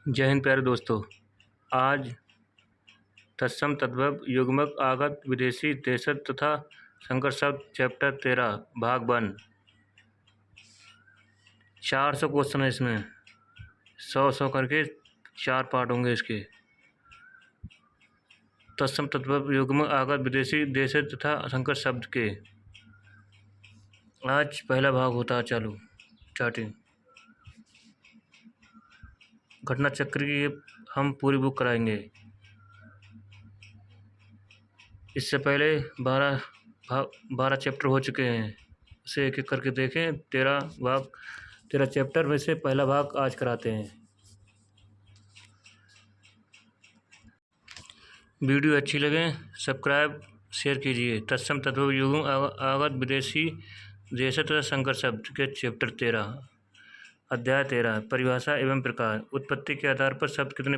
जय हिंद प्यारे दोस्तों। आज तत्सम तद्भव युग्मक आगत विदेशी देशज तथा संकर शब्द चैप्टर 13 भाग 1। 400 क्वेश्चन है इसमें, 100 करके 4 पार्ट होंगे इसके। तत्सम तद्भव युग्मक आगत विदेशी देशज तथा संकर शब्द के आज पहला भाग होता है चालू स्टार्टिंग। घटना चक्र की हम पूरी बुक कराएंगे। इससे पहले 12 चैप्टर हो चुके हैं, उसे एक एक करके देखें। 13 चैप्टर में से पहला भाग आज कराते हैं। वीडियो अच्छी लगे सब्सक्राइब शेयर कीजिए। तत्सम तद्भव युग्मक आगत विदेशी देशज तथा संकर शब्द के चैप्टर 13 अध्याय 13 परिभाषा एवं प्रकार। उत्पत्ति के आधार पर शब्द कितने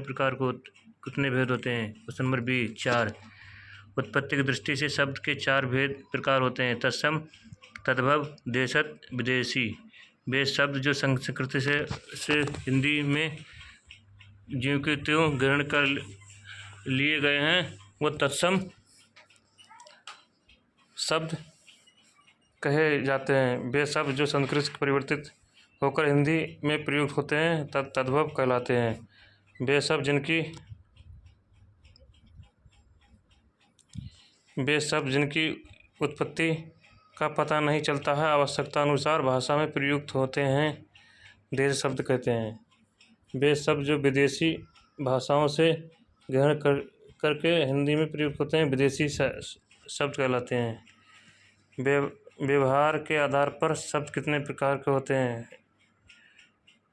भेद होते हैं? Question number B 4। उत्पत्ति की दृष्टि से शब्द के 4 भेद प्रकार होते हैं: तत्सम, तद्भव, देशज, विदेशी। वे शब्द जो संस्कृत से हिंदी में ज्यों के त्यों ग्रहण कर लिए गए हैं वो तत्सम शब्द कहे जाते हैं। वे शब्द जो संस्कृत से परिवर्तित होकर हिंदी में प्रयुक्त होते हैं तद्भव कहलाते हैं। वे शब्द जिनकी उत्पत्ति का पता नहीं चलता है, आवश्यकता अनुसार भाषा में प्रयुक्त होते हैं, देश शब्द कहते हैं। वे शब्द जो विदेशी भाषाओं से ग्रहण करके हिंदी में प्रयुक्त होते हैं, विदेशी शब्द कहलाते हैं। व्यवहार के आधार पर शब्द कितने प्रकार के होते हैं?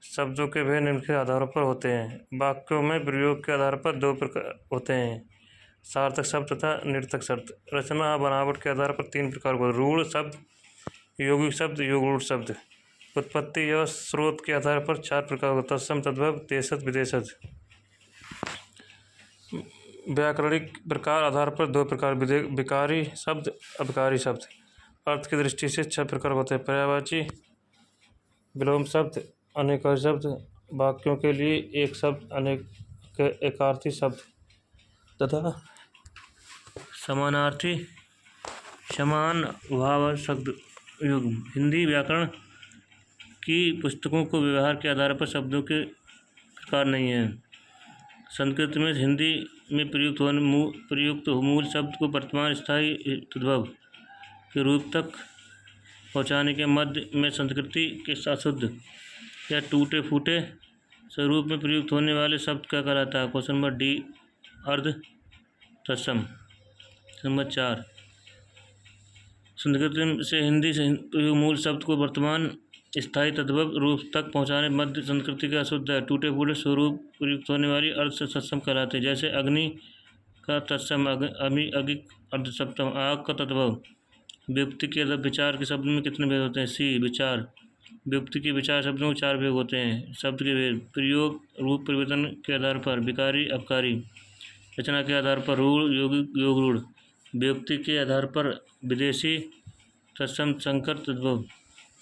शब्दों के भेद निम्न के आधारों पर होते हैं। वाक्यों में प्रयोग के आधार पर 2 प्रकार होते हैं: सार्थक शब्द तथा निरर्थक शब्द। रचना बनावट के आधार पर 3 प्रकार के रूढ़ शब्द, यौगिक शब्द, योगरूढ़ शब्द। उत्पत्ति या स्रोत के आधार पर 4 प्रकार: तत्सम, तद्भव, देशज, विदेशज। व्याकरणिक प्रकार आधार पर 2 प्रकार: विकारी शब्द, अभिकारी शब्द। अर्थ की दृष्टि से 6 प्रकार होते हैं: पर्यायवाची, विलोम शब्द, अनेकार्थी शब्द। वाक्यों के लिए एक शब्द, अनेक एकार्थी शब्द तथा समानार्थी समान भाव शब्द युग्म। हिंदी व्याकरण की पुस्तकों को व्यवहार के आधार पर शब्दों के प्रकार नहीं है। संस्कृत में हिंदी में प्रयुक्त मूल शब्द को वर्तमान स्थायी तद्भव के रूप तक पहुँचाने के मध्य में संस्कृति के अशुद्ध या टूटे फूटे स्वरूप में प्रयुक्त होने वाले शब्द क्या कहलाता है? क्वेश्चन नंबर डी अर्ध तत्सम। नंबर 4 संस्कृत से हिंदी से मूल शब्द को वर्तमान स्थायी तद्भव रूप तक पहुँचाने मध्य संस्कृति का अशुद्ध है टूटे फूटे स्वरूप प्रयुक्त होने वाली अर्ध से तत्सम कहलाते हैं। जैसे अग्नि का तत्सम, अगिक अर्ध सप्तम। आग का तद्भव। व्युक्ति के विचार के शब्द में कितने भेद होते हैं? सी विचार। व्युक्ति के विचार शब्दों में 4 भेद होते हैं। शब्द के भेद: प्रयोग रूप परिवर्तन के आधार पर, विकारी, अपकारी। रचना के आधार पर, रूढ़, यौगिक, योगरूढ़। व्युक्ति के आधार पर विदेशी, तत्सम, संकर, तद्भव।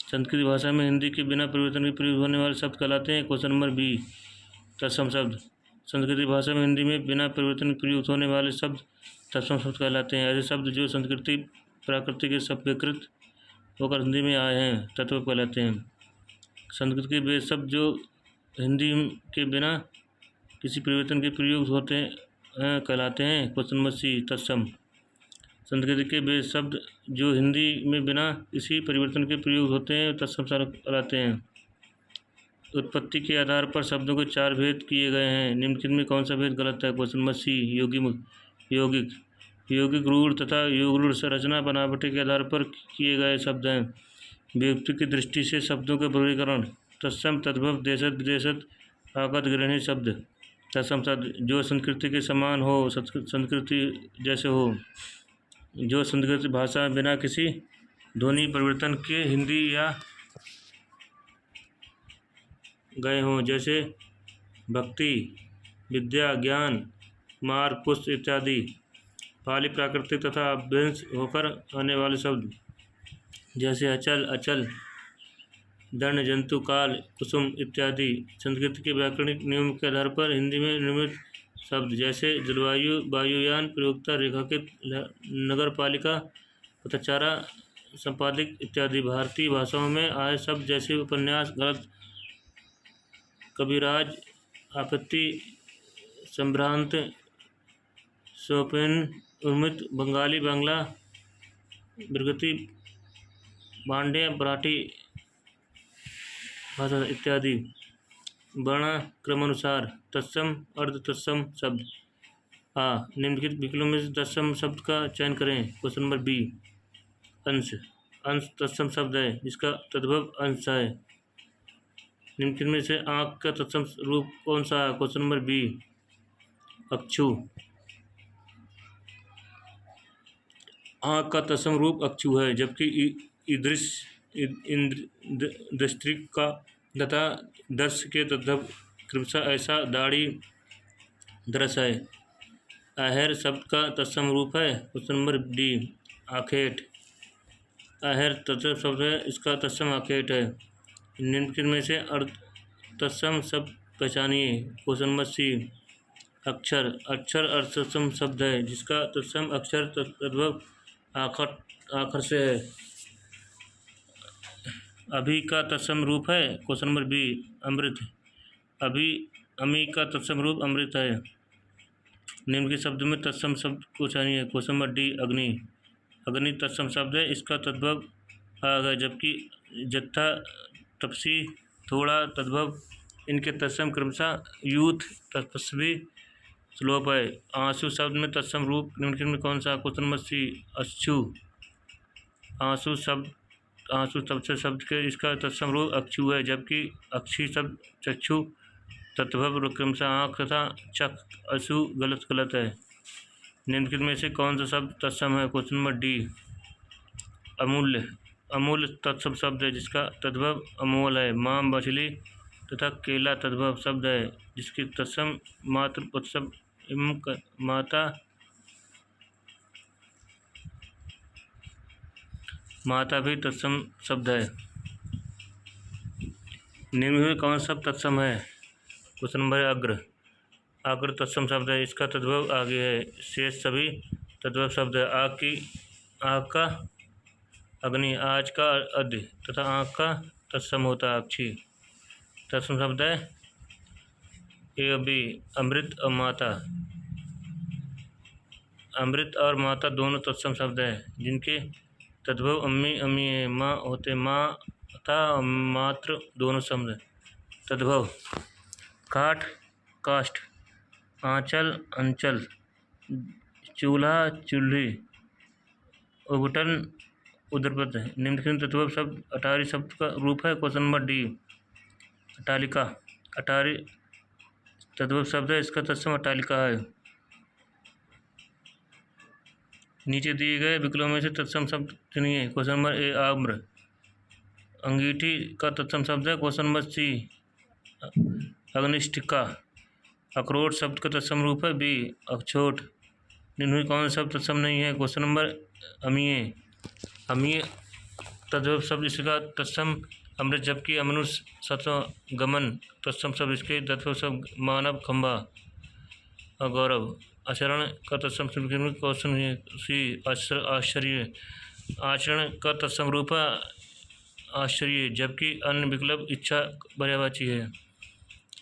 संस्कृत भाषा में हिंदी के बिना परिवर्तन के प्रयुक्त होने वाले शब्द कहलाते हैं। क्वेश्चन नंबर बी तत्सम शब्द। संस्कृत भाषा में हिंदी में बिना परिवर्तन के प्रयुक्त होने वाले शब्द तत्सम शब्द कहलाते हैं। ऐसे शब्द जो संस्कृति प्राकृतिक के सभ्यकृत होकर हिंदी में आए हैं तत्व कहलाते हैं। संस्कृत के वे शब्द जो हिंदी के बिना किसी परिवर्तन के प्रयुक्त होते हैं कहलाते हैं। क्वेश्चन नंबर सी तत्सम। संस्कृत के वे शब्द जो हिंदी में बिना किसी परिवर्तन के प्रयुक्त होते हैं तत्सम कहलाते हैं। उत्पत्ति के आधार पर शब्दों के 4 भेद किए गए हैं, निम्नलिखित में कौन सा भेद गलत है? क्वेश्चन नंबर सी यौगिक। यौगिक रूढ़ तथा योगरूढ़ से रचना बनावटी के आधार पर किए गए शब्द हैं। व्युक्ति की दृष्टि से शब्दों के वर्गीकरण: तत्सम, तद्भव, देशज, विदेशज। आगत ग्रहणी शब्द। तत्सम शब्द जो संस्कृति के समान हो, संस्कृति जैसे हो, जो संस्कृत भाषा में बिना किसी ध्वनि परिवर्तन के हिंदी या गए हों, जैसे भक्ति, विद्या, ज्ञान, मार्ग, पुष्प इत्यादि। पाली प्राकृतिक तथा अभ्यंश होकर आने वाले शब्द जैसे अचल, अचल, दंड, जंतु, काल, कुसुम इत्यादि। संस्कृत के व्याकरणिक नियम के आधार पर हिंदी में निर्मित शब्द जैसे जलवायु, वायुयान, प्रयोक्ता, रेखांकित, नगरपालिका, पथचारा, संपादिक इत्यादि। भारतीय भाषाओं में आए शब्द जैसे उपन्यास, गलत, कविराज, आपत्ति, संभ्रांत, सोपान, उर्मित, बंगाली, बांग्ला, विकृति, भांडे, मराठी भाषा इत्यादि। वर्ण क्रमानुसार तत्सम, अर्ध तत्सम शब्द। आ निम्नलिखित विकल्पों में से तत्सम शब्द का चयन करें। क्वेश्चन नंबर बी, अंश। अंश तत्सम शब्द है जिसका तद्भव अंश है। निम्नलिखित में से आँख का तत्सम रूप कौन सा है? क्वेश्चन नंबर बी, अक्षु। आँख का तत्सम रूप अक्षु है, जबकि ईदृश, दृष्टिका तथा दर्श के तद्भव क्रमशः ऐसा, दाढ़ी, दरस है। आहर शब्द का तत्सम रूप है। क्वेश्चन नंबर डी, आखेट। आहर तत्सम शब्द है, इसका तत्सम आखेट है। निम्नलिखित में से अर्ध तत्सम शब्द पहचानिए। क्वेश्चन नंबर सी, अक्षर। अक्षर अर्ध तत्सम शब्द है जिसका तत्सम अक्षर तद्भव आखर से है। अभी का तत्सम रूप है। क्वेश्चन नंबर बी, अमृत। अभी, अमी का तत्सम रूप अमृत है। निम्नलिखित शब्द में तत्सम शब्द को चुनिए। क्वेश्चन नंबर डी, अग्नि। अग्नि तत्सम शब्द है, इसका तद्भव आग है, जबकि जत्था, तपसी, थोड़ा तद्भव इनके तत्सम क्रमशः यूथ, तपस्वी, श्लोप है। आंसू शब्द में तत्सम रूप निम्नलिखित में कौन सा? क्वेश्चन नंबर सी, अक्षु। आंसू शब्द, आंसू सबसे शब्द के इसका तत्सम रूप अक्षु है, जबकि अक्षी शब्द चक्षु, तत्भव क्रमशः आँख तथा चक, अशु गलत है। निम्नलिखित में से कौन सा शब्द तत्सम है? क्वेश्चन नंबर डी, अमूल्य। अमूल्य तत्सम शब्द है जिसका तद्भव अमोल है। मां, मछली तथा केला तद्भव शब्द है जिसकी तत्सम मात्र तत्सम माता भी तत्सम शब्द है। निम्न में कौन सा तत्सम है? क्वेश्चन नंबर अग्र। अग्र तत्सम शब्द है, इसका तद्भव आगे है। शेष सभी तद्भव शब्द है। आग का अग्नि, आज का अद्य तथा आँख का तत्सम होता है अक्षी। तत्सम शब्द है ए बी, अमृत और माता। अमृत और माता दोनों तत्सम शब्द हैं जिनके तद्भव अम्मी, अम्मी है। माँ होते, माँ तथा मात्र दोनों शब्द तद्भव। काठ, काष्ठ, आंचल, अंचल, चूल्हा, चूल्ही, उबटन, उदरपद। निम्नलिखित तद्भव शब्द अटारी शब्द का रूप है। क्वेश्चन नंबर डी, अटालिका। अटारी तद्भव शब्द है, इसका तत्सम अटालिका है। नीचे दिए गए विकल्पों में से तत्सम शब्द चुनिए। Question number A, आम्र। अंगीठी का तत्सम शब्द है। क्वेश्चन नंबर सी, अग्निष्टिका। अखरोट शब्द का तत्सम रूप है बी, अखछोट। निम्न में कौन सा शब्द तत्सम नहीं है? Question number अमीय। अमीय तद्भव शब्द इसका तत्सम अमृत, जबकि अमनुष्य, सत्व, गमन तत्सम शब्द इसके तत्व शब्द मानव, खंबा और गौरव। आचरण का तत्सम क्वेश्चन सी, आश्चर्य। आचरण का तत्सम रूप है आश्चर्य, जबकि अन्य विकल्प इच्छा, पर्यायवाची है।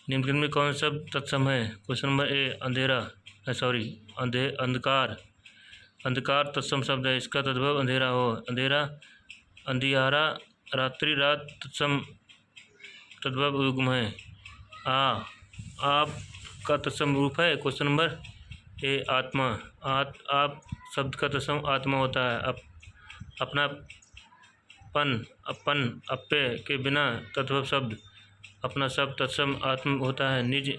निम्नलिखित में कौन सा तत्सम है? क्वेश्चन नंबर ए, अंधेरा, अंधकार। अंधकार तत्सम शब्द है, इसका तद्भव अंधेरा हो। अंधेरा, अंधियारा, रात्रि, रात तत्सम तद्भव युग्म है। आप का तत्सम रूप है। क्वेश्चन नंबर ए, आत्मा। आप शब्द का तत्सम आत्मा होता है। अपनापन, अपन, अप्य के बिना तद्भव शब्द अपना शब्द तत्सम आत्म होता है। निज,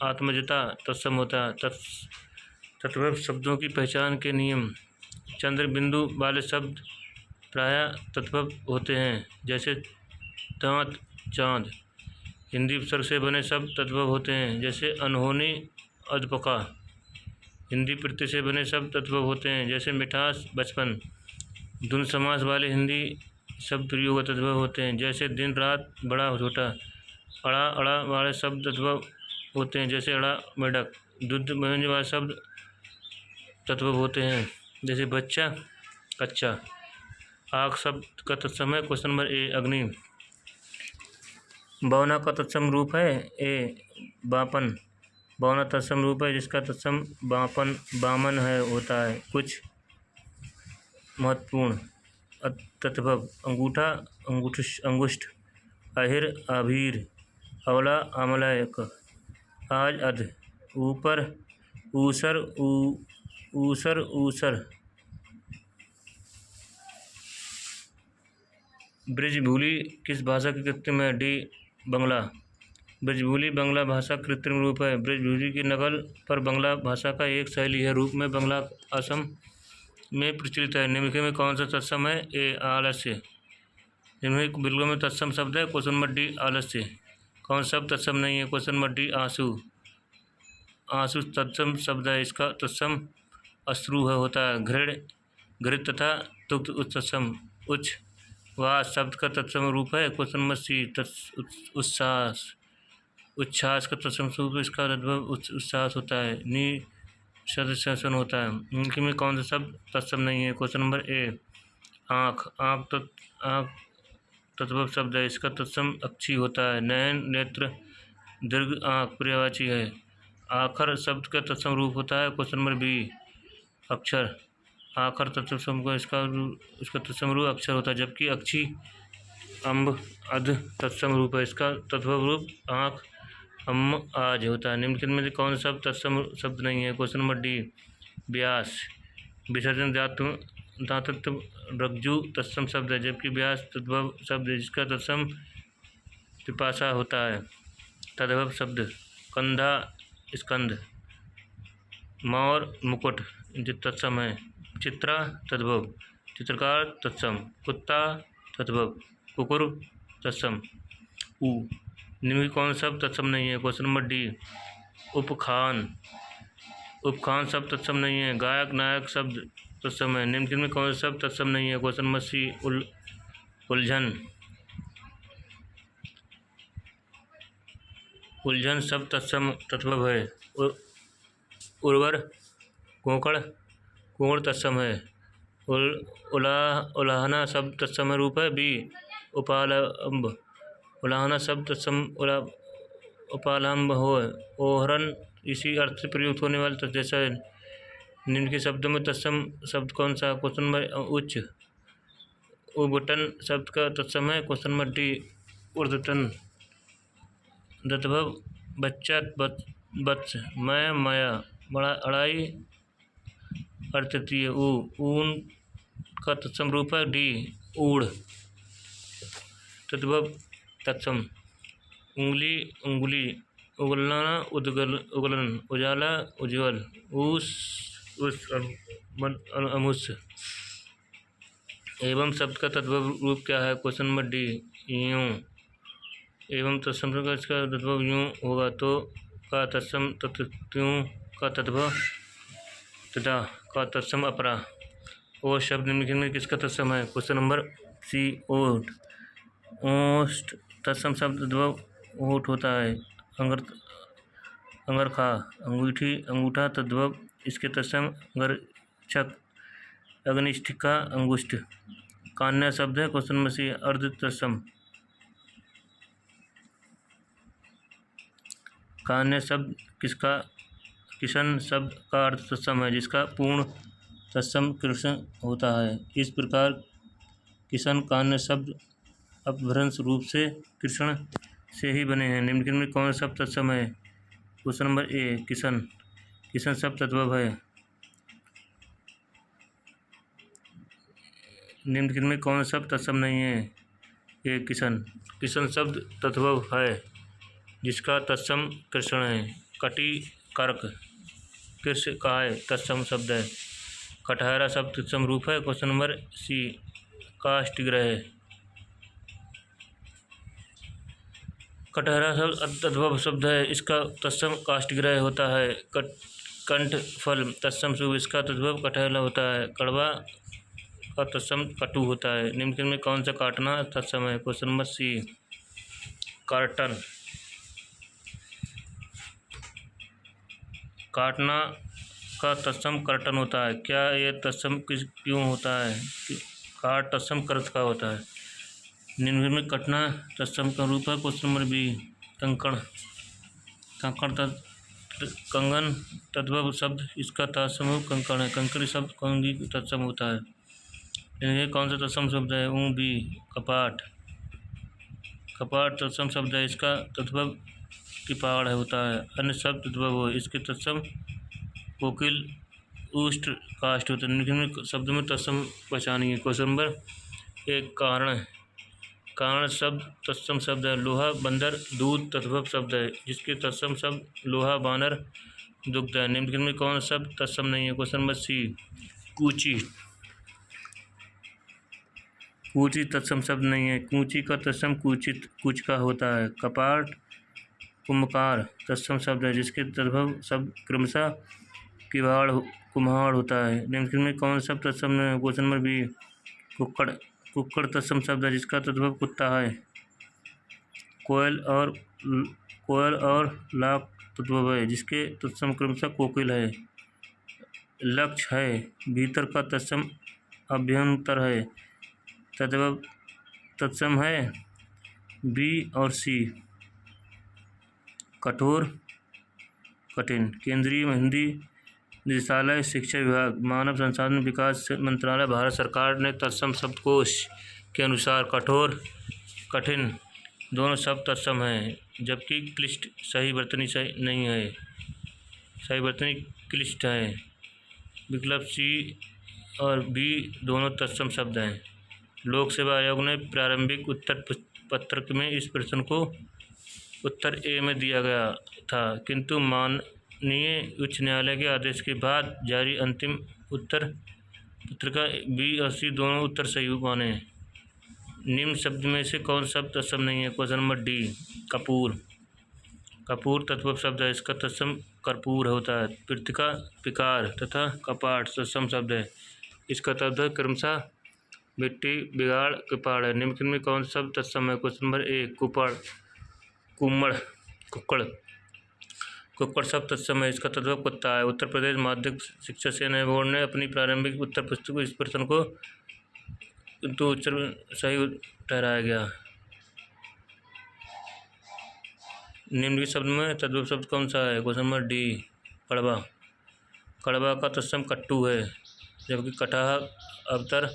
आत्मजता तत्सम होता है। तद्भव शब्दों की पहचान के नियम। चंद्र बिंदु वाले शब्द प्रायः तद्भव होते हैं, जैसे दांत, चाँद। हिंदी उपसर्ग से बने शब्द तद्भव होते हैं, जैसे अनहोनी, अधपका। हिंदी प्रत्यय से बने शब्द तद्भव होते हैं, जैसे मिठास, बचपन। द्वंद्व समास वाले हिंदी शब्द प्रयोग तद्भव होते हैं, जैसे दिन रात, बड़ा छोटा। अड़ा अड़ा वाले शब्द तद्भव होते हैं, जैसे अड़ा मेढक। दुग्ध व्यंजन वाले शब्द तद्भव होते हैं, जैसे बच्चा कच्चा। आग शब्द का तत्सम है क्वेश्चन नंबर ए अग्नि। भावना का तत्सम रूप है ए बापन। भावना तत्सम रूप है जिसका तत्सम बापन बामन है होता है। कुछ महत्वपूर्ण तद्भव अंगूठा अंगुष्ठ, अहिर आभीर, अवला आमलक, आज अध, ऊपर ऊसर ऊसर ऊसर। ब्रजभूली किस भाषा की कृत्रिम है डी बंगला। ब्रजभूली बांग्ला भाषा कृत्रिम रूप है। ब्रजभूली की नकल पर बांग्ला भाषा का एक शैली है रूप में बांग्ला असम में प्रचलित है। निम्नलिखित में कौन सा तत्सम है ए आलस्य। निम्नलिखित बिल्कुल में तत्सम शब्द है क्वेश्चन नंबर डी आलस्य। कौन सा तत्सम नहीं है क्वेश्चन नंबर डी आंसू। आंसू तत्सम शब्द है, इसका तत्सम अश्रु है होता है। घृण घृत तथा तुक्त तत्सम। उच्च वास शब्द का तत्सम रूप है क्वेश्चन नंबर सी उच्छ्वास। उच्छ्वास का तत्सम रूप इसका उच्छ्वास होता है। नी सदस्यन होता है। इनके में कौन सा शब्द तत्सम नहीं है क्वेश्चन नंबर ए आँख। आँख तत्व शब्द है, इसका तत्सम अक्षी होता है। नयन नेत्र दीर्घ आँख पर्यायवाची है। आखर शब्द का तत्सम रूप होता है क्वेश्चन नंबर बी अक्षर। आखर तत्सम को इसका तत्सम रूप अक्षर होता है, जबकि अक्षी अम्ब अध तत्सम रूप है, इसका तत्व रूप आँख अम्म आज होता है। निम्नलिखित में से कौन सा तत्सम शब्द नहीं है क्वेश्चन नंबर डी व्यास। विसर्जन दातत्व रज्जु तत्सम शब्द है, जबकि व्यास तद्भव शब्द है, जिसका तत्सम पिपासा होता है। तद्भव शब्द कंधा स्कंद। मोर मुकुट तत्सम है। चित्रा तद्भव, चित्रकार तत्सम। कुत्ता तद्भव, कुकुर तत्सम। ऊ निम्न कौन शब्द तत्सम नहीं है क्वेश्चन नंबर डी उपखान। उपखान शब्द तत्सम नहीं है। गायक नायक शब्द तत्सम है। निम्नलिखित में कौन सा शब्द तत्सम नहीं है क्वेश्चन नंबर सी उलझन। उलझन शब्द तत्सम तत्व है। उर्वर कोकड़ तत्सम है। उलाहना शब्द तत्सम रूप है बी उपालंब। उलाहना शब्द तत्सम उपालंब हो। ओहरन इसी अर्थ से प्रयुक्त होने वाले जैसा निम्न के शब्दों में तत्सम शब्द कौन सा क्वेश्चन नंबर उच्च। उबटन शब्द का तत्सम है क्वेश्चन नंबर डी उर्धटन। दत्भव बच्चा बत्स मैं माया बड़ा अड़ाई अर्थतीय ऊन का तत्सम रूप है डी ऊढ़। तद्भव तत्सम उंगली उंगली उगलना उगलन उजाला उज्ज्वल उस अमुस। एवं शब्द का तद्भव रूप क्या है क्वेश्चन नंबर डी यूँ। एवं तत्सम का इसका तद्भव यूँ होगा तो का तत्सम त्यों का तद्भव तदा का तत्सम अपरा। ओ शब्द निम्नलिखित में किसका तत्सम है क्वेश्चन नंबर सी ओट। ओष्ट तत्सम शब्द तद्भव ओट होता है। अंगरखा अंगूठी अंगूठा तद्भव इसके तत्सम अंगरक्षक। अग्निष्ठिका अंगुष्ठ। कान्या शब्द है क्वेश्चन नंबर सी अर्ध तत्सम। कान्य शब्द किसका किशन शब्द का अर्थ तत्सम है, जिसका पूर्ण तत्सम कृष्ण होता है। इस प्रकार किशन कान्य शब्द अपभ्रंश रूप से कृष्ण से ही बने हैं। निम्नलिखित में कौन सा शब्द तत्सम है question number A Kishan. Kishan शब्द तद्भव है। निम्नलिखित में कौन सा शब्द तत्सम नहीं है ए किशन। किशन शब्द तद्भव है, जिसका तत्सम कृष्ण है। कटी कर्क कृष्ण का है तत्सम शब्द है। कटहरा शब्द तत्सम रूप है क्वेश्चन नंबर सी काष्ठग्रह। कटहरा शब्द तद्भव शब्द है, इसका तत्सम काष्ठग्रह होता है। कंठ फल तत्सम शुभ, इसका तद्भव कटहला होता है। कड़वा का तत्सम कटु होता है। निम्नलिखित में कौन सा काटना तत्सम है? क्वेश्चन नंबर सी, कार्टन। काटना का तत्सम कर्तन होता है। क्या यह तत्सम क्यों होता है? काट तत्सम कर्त का होता है। निम्नलिखित में कटना तत्सम का रूप है। क्वेश्चन नंबर बी, कंकण। कंकण कंगन तद्भव शब्द इसका तत्सम कंकण है। कंकड़ी शब्द कंगी तत्सम होता है। इनमें कौन सा तत्सम शब्द है? बी, कपाट। कपाट तत्सम शब्द है, इसका तद्भव किपाड़ है होता है। अन्य शब्द तद्भव हो, इसके तत्सम कोकिल, उष्ट, काष्ठ होते हैं। निम्नलिखित शब्द में तत्सम पहचानिए। क्वेश्चन नंबर एक, कारण। कारण शब्द तत्सम शब्द है। लोहा, बंदर, दूध तद्भव शब्द है, जिसके तत्सम शब्द लोहा, बानर, दुग्ध है। निम्नलिखित में कौन सा शब्द तत्सम नहीं है? क्वेश्चन नंबर सी, कूची। कूची तत्सम शब्द नहीं है। कूची का तत्सम कूचित, कुच का होता है। कपाट, कुम्भकार तत्सम शब्द है, जिसके तद्भव शब्द क्रमशः किवाड़, कुम्हाड़ होता है। निम्नलिखित में कौन सा तत्सम नहीं है? क्वेश्चन नंबर बी, कुक्कड़। कुक्कड़ तत्सम शब्द है, जिसका तद्भव कुत्ता है। कोयल और लाख तद्भव है, जिसके तत्सम क्रमशः कोकिल है। लक्ष्य है, भीतर का तत्सम अभ्यंतर है। तद्भव तत्सम है बी और सी, कठोर, कठिन। केंद्रीय हिंदी निदेशालय, शिक्षा विभाग, मानव संसाधन विकास मंत्रालय, भारत सरकार ने तत्सम शब्दकोश के अनुसार कठोर, कठिन दोनों शब्द तत्सम हैं, जबकि क्लिष्ट सही वर्तनी सही नहीं है। सही वर्तनी क्लिष्ट है। विकल्प सी और बी दोनों तत्सम शब्द हैं। लोक सेवा आयोग ने प्रारंभिक उत्तर पत्रक में इस प्रश्न को उत्तर ए में दिया गया था, किंतु माननीय उच्च न्यायालय के आदेश के बाद जारी अंतिम उत्तर पत्रिका बी और सी दोनों उत्तर सही माने। निम्न शब्द में से कौन शब्द तत्सम नहीं है? Question number D, Kapoor. Kapoor तत्सम शब्द है, इसका तत्सम कर्पूर होता है। पृथिका, पिकार तथा कपाट तत्सम शब्द है, इसका तत्सम क्रमशः मिट्टी, बिगाड़, किपाड़ है। निम्नलिखित में कौन सा शब्द तत्सम है? क्वेश्चन नंबर ए, कुपड़, कुम्मड़, कुक्कड़। कुक्कड़ शब्द तत्सम है, इसका तत्सम कुत्ता है। उत्तर प्रदेश माध्यमिक शिक्षा सेना बोर्ड ने अपनी प्रारंभिक उत्तर पुस्तिका को इस प्रश्न को तो उत्तर सही ठहराया गया। निम्नलिखित शब्द में तद्भव शब्द कौन सा है? क्वेश्चन नंबर डी, कड़वा। कड़वा का तत्सम कट्टू है, जबकि कटाह, अवतर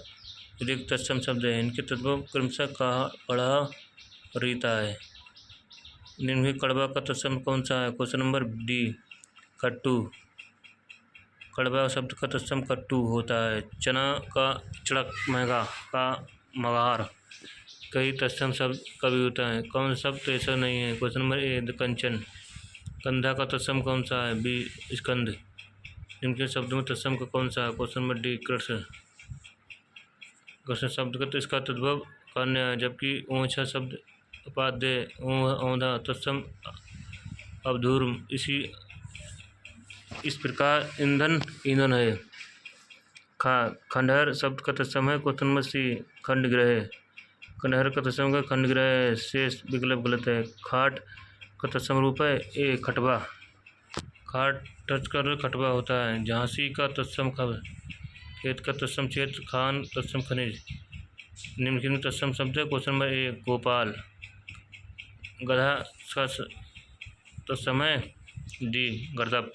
ऋग तत्सम शब्द है। इनके तद्भव क्रमशः कहा, कड़हा, रीता है। निम्नलिखित कड़वा का तत्सम कौन सा है? क्वेश्चन नंबर डी, कट्टू। कड़वा शब्द का तत्सम कट्टू होता है। चना का चड़क, महंगा का मगार, कई तत्सम शब्द कभी होता है। कौन सा शब्द ऐसा नहीं है? क्वेश्चन नंबर ए, कंचन। कंधा का तत्सम कौन सा है? बी, स्कंद। इनके शब्द में तत्सम का कौन सा है? Question number D, Krishna. Krishna शब्द का तो इसका तद्भव कन्या है, जबकि ऊंचा शब्द उपाध्याय, औंधा तत्सम अवधूर्व। इस प्रकार ईंधन ईंधन है। खंडहर शब्द का तत्सम है। क्वेश्चन नंबर सी, खंडगृह। खंडहर का तत्सम का खंडगृह है। शेष विकल्प गलत है। खाट का तत्सम रूप है ए, खटवा। खाट टच कर खटवा होता है। झांसी का तत्सम खब, खेत का तत्सम क्षेत्र, खान तत्सम खनिज। निम्नलिखित में तत्सम शब्द है। Question number A, Gopal. गधा का तत्सम है डी, गर्दभ।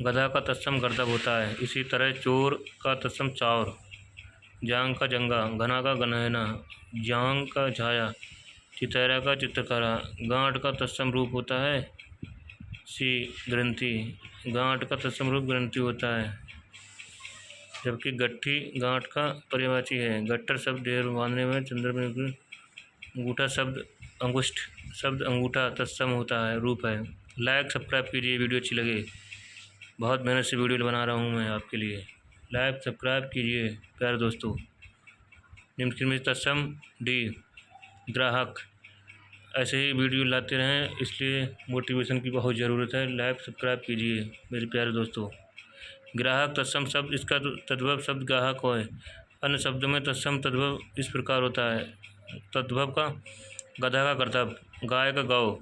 गधा का तत्सम गर्दभ होता है। इसी तरह चोर का तत्सम चौर, जांग का जंगा, घना का गनहना, जांग का छाया, चितैरा का चित्रकारा। गांठ का तत्सम रूप होता है सी, ग्रंथि। गांठ का तत्सम रूप ग्रंथि होता है, जबकि गट्ठी गांठ का पर्यायवाची है। गट्टर शब्द ढेर बांधने में, चंद्र में। अंगूठा शब्द अंगुष्ठ शब्द अंगूठा तत्सम होता है, रूप है। लाइक सब्सक्राइब कीजिए, वीडियो अच्छी लगे। बहुत मेहनत से वीडियो बना रहा हूँ मैं आपके लिए। लाइक सब्सक्राइब कीजिए प्यारे दोस्तों। निम्नलिखित में तत्सम डी, ग्राहक। ऐसे ही वीडियो लाते रहें, इसलिए मोटिवेशन की बहुत ज़रूरत है। लाइक सब्सक्राइब कीजिए मेरे प्यारे दोस्तों। ग्राहक तत्सम शब्द, इसका तद्भव शब्द ग्राहक है। अन्य शब्दों में तत्सम तद्भव इस प्रकार होता है। तद्भव का गधा का गर्दभ, गाय का गौ,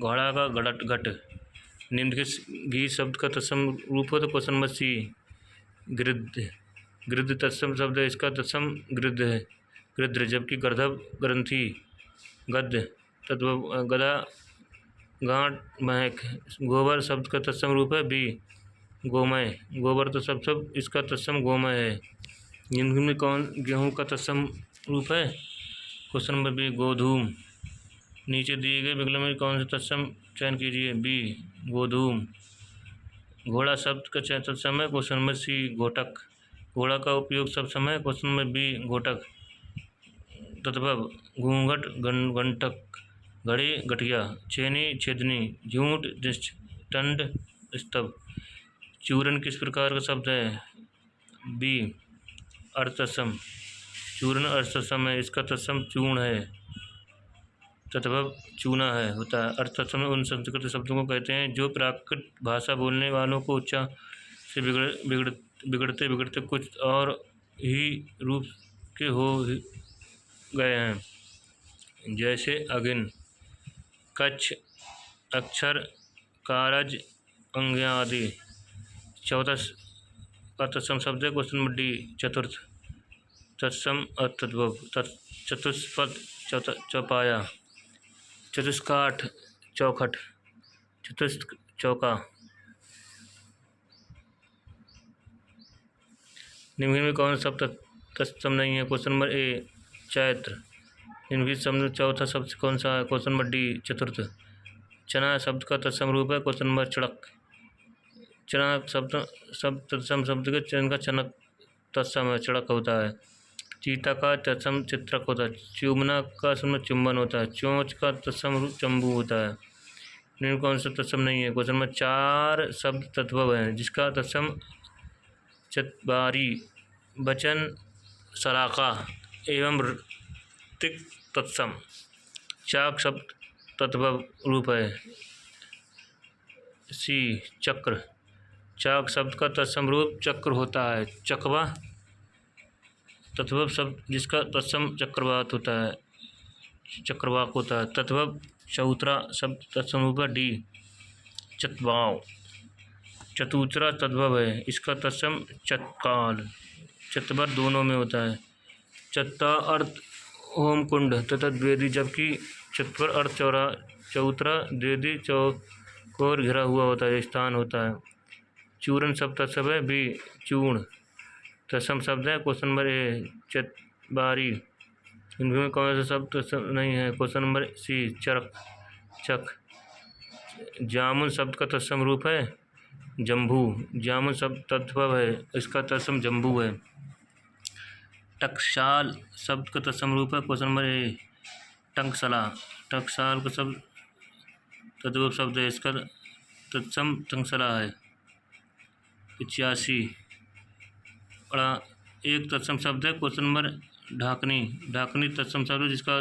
घोड़ा का घड़ट घट। निम्नलिखित गीत शब्द का तत्सम रूप हो तो क्वेश्चन नंबर सी गृध्र। गृध्र तत्सम शब्द है, इसका तत्सम गृध्र है, गृध्र। जबकि गर्दभ ग्रंथि। गद्य तद्भव गधा गांठ महक। गोबर शब्द का तत्सम रूप है बी गोमय। गोबर तो शब्द इसका तत्सम गोमय है। निम्न में कौन गेहूँ का तत्सम रूप है? क्वेश्चन नंबर बी गोधूम। नीचे दिए गए विकल्प में कौन सा तत्सम चयन कीजिए? बी गोधूम। घोड़ा शब्द का चयन तत्सम है, क्वेश्चन नंबर सी घोटक। घोड़ा का उपयोग सब समय, क्वेश्चन नंबर बी घोटक। तद्भव घूंघट घंटक, घड़ी घटिया, छेनी छेदनी, झूठ दृष्टांत स्तव। चूरन किस प्रकार का शब्द है? बी अर्थसम। चूर्ण अर्थसम है, इसका तत्सम चूर्ण है। तद्भव चूना है होता है। अर्थसम उन संस्कृत शब्दों को कहते हैं जो प्राकृत भाषा बोलने वालों को उच्चारण से बिगड़ते बिगड़ते कुछ और ही रूप के हो गए हैं, जैसे अगिन, कच्छ, अक्षर, कारज, अंग्या आदि। चौथा का तत्सम शब्द है, क्वेश्चन नंबर डी चतुर्थ। तत्सम तद्भव चतुष्पद चौपाया, चतुष्काठ चौखट, चतुष्क चौका। निम्न में कौन शब्द तत्सम नहीं है? Question number A Chaitra. निम्नलिखित शब्द चौथा शब्द कौन सा है? क्वेश्चन नंबर डी चतुर्थ। चना शब्द का तत्सम रूप है, क्वेश्चन नंबर चड़क। चना शब्द तत्सम शब्द के चयन का चनक तत्सम है, चड़क होता है। चीता का तत्सम चित्रक होता है। चुम्बना का समय चुंबन होता है। चोंच का तत्सम चंबू होता है। निम्न कौन सा तत्सम नहीं है? क्वेश्चन नंबर चार शब्द तद्भव है, जिसका तत्सम चतबारी, वचन, सलाका एवं ऋतिक तत्सम। चाक शब्द तद्भव रूप है, सी चक्र। चाक शब्द का तत्सम रूप चक्र होता है। चकवा तद्भव शब्द, जिसका तत्सम चक्रवात होता है, चक्रवाक होता है। तद्भव चौतरा शब्द तत्सम रूप है, डी चतवाव। चतुचरा तद्भव है, इसका तत्सम चतकाल, चतवर दोनों में होता है। चत्ता अर्थ होम कुंड तथा द्वेदी, जबकि चतवर अर्थ चौतरा द्वेदी चौकोर घिरा हुआ होता है, स्थान होता है। चूर्ण शब्द तत्सम है, बी चूर्ण। तत्सम शब्द है, क्वेश्चन नंबर ए चतबारी। इनमें कौन सा शब्द तत्सम नहीं है? क्वेश्चन नंबर सी चरक चक। जामुन शब्द का तत्सम रूप है जम्बू। जामुन शब्द तद्भव है, इसका तत्सम जम्बू है। टकसाल शब्द का तत्सम रूप है, क्वेश्चन नंबर ए टंकसला। टकसाल का शब्द तद्भव शब्द है, इसका तत्सम टंकसला है। 85 एक तत्सम शब्द है, क्वेश्चन नंबर ढाकनी। ढाकनी तत्सम शब्द है, जिसका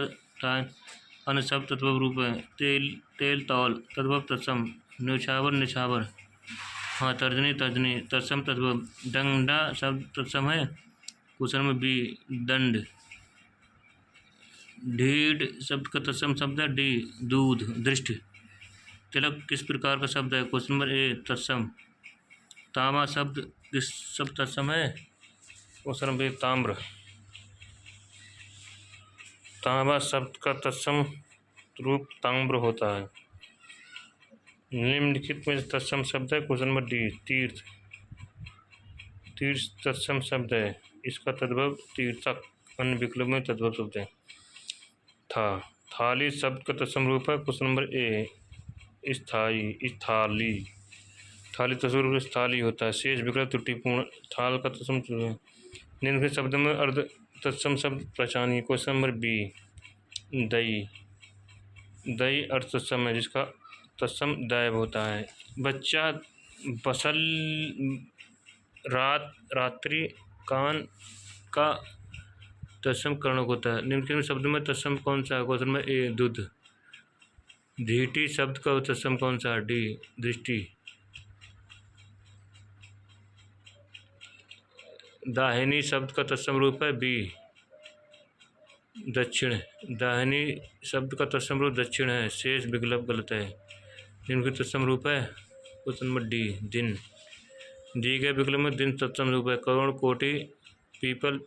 अन्य शब्द तद्भव रूप है। तेल तौल तद्भव तत्सम। न्यौछावर निछावर। हाँ तर्जनी तर्जनी तत्सम तद्भव। डंडा शब्द तत्सम है, क्वेश्चन नंबर बी दंड। ढीड शब्द का तत्सम शब्द है, डी दूध दृष्ट। तिलक किस प्रकार का शब्द है? क्वेश्चन नंबर ए तत्सम। तांबा शब्द किस शब्द तत्सम है? क्वेश्चन नंबर ताम्र। तांबा शब्द का तत्सम रूप ताम्र होता है। निम्नलिखित में तत्सम शब्द है, क्वेश्चन नंबर डी तीर्थ। तीर्थ तत्सम शब्द है, इसका तद्भव तीर्थक। अन्य विकल्प में तद्भव शब्द है। थाली शब्द का तत्सम रूप है, क्वेश्चन नंबर ए स्थाई थाली। थाली तत्सम रूप स्थाली होता है। शेष विकल्प त्रुटिपूर्ण। थाल का तत्सम है। निम्नलिखित शब्दों में अर्ध तत्सम शब्द पहचानिए। क्वेश्चन नंबर बी दई। दई अर्थ तत्सम है, जिसका तत्सम दैव होता है। बच्चा बसल रात्रि कान का तत्सम कर्णक होता है। निम्नलिखित शब्द में तत्सम कौन सा है? क्वेश्चन में ए दूध। धीटी शब्द का तत्सम कौन सा है? डी दृष्टि। दाहिनी शब्द का तत्सम रूप है बी दक्षिण। दाहिनी शब्द का तत्सम रूप दक्षिण है, शेष विकल्प गलत है। दिन का तत्सम रूप है क्वेश्चन नंबर डी दिन। दी गए विकल्प में दिन तत्सम रूप है, करोड़ कोटि पीपल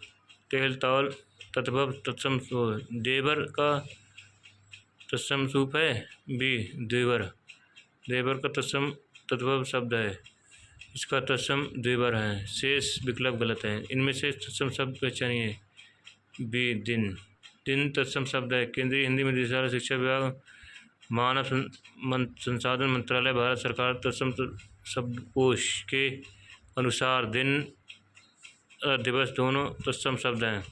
तेल तौल तत्भव तत्सम। देवर का तत्सम रूप है बी देवर। देवर का तत्सम तद्भव शब्द है, इसका तत्सम देवर है, शेष विकल्प गलत है। इनमें से तत्सम शब्द पहचानिए। बी दिन। दिन तत्सम शब्द है। केंद्रीय हिंदी निदेशालय शिक्षा विभाग मानव संसाधन मंत्रालय भारत सरकार तत्सम शब्दकोश के अनुसार दिन दिवस दोनों तत्सम शब्द हैं,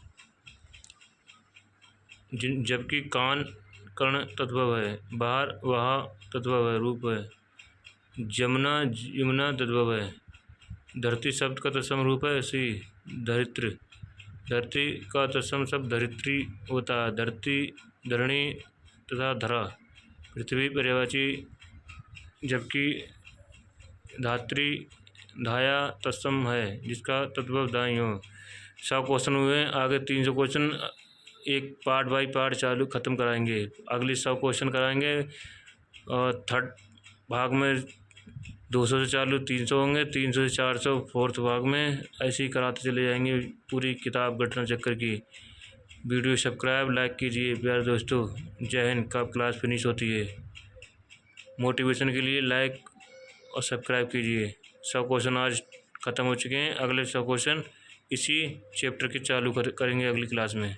जबकि कान कर्ण तद्भव है, बाहर वहाँ तद्भव है, रूप है, जमुना यमुना तद्भव है। धरती शब्द का तत्सम रूप है सी धरित्र। धरती का तत्सम शब्द धरित्री होता है, धरती धरणी तथा धरा पृथ्वी पर्यायवाची, जबकि धात्री धाया तत्सम है जिसका तद्भव दाई हो। 100 क्वेश्चन हुए, आगे 300 क्वेश्चन एक पार्ट बाई पार्ट चालू ख़त्म कराएंगे। अगली 100 क्वेश्चन कराएंगे और थर्ड भाग में 200 से चालू 300 होंगे, 300 से 400 फोर्थ भाग में, ऐसे ही कराते चले जाएंगे पूरी किताब घटना चक्कर की। वीडियो सब्सक्राइब लाइक कीजिए प्यारे दोस्तों। जय हिंद। कब क्लास फिनिश होती है, मोटिवेशन के लिए लाइक और सब्सक्राइब कीजिए। 100 क्वेश्चन आज ख़त्म हो चुके हैं, अगले 100 क्वेश्चन इसी चैप्टर के चालू करेंगे अगली क्लास में।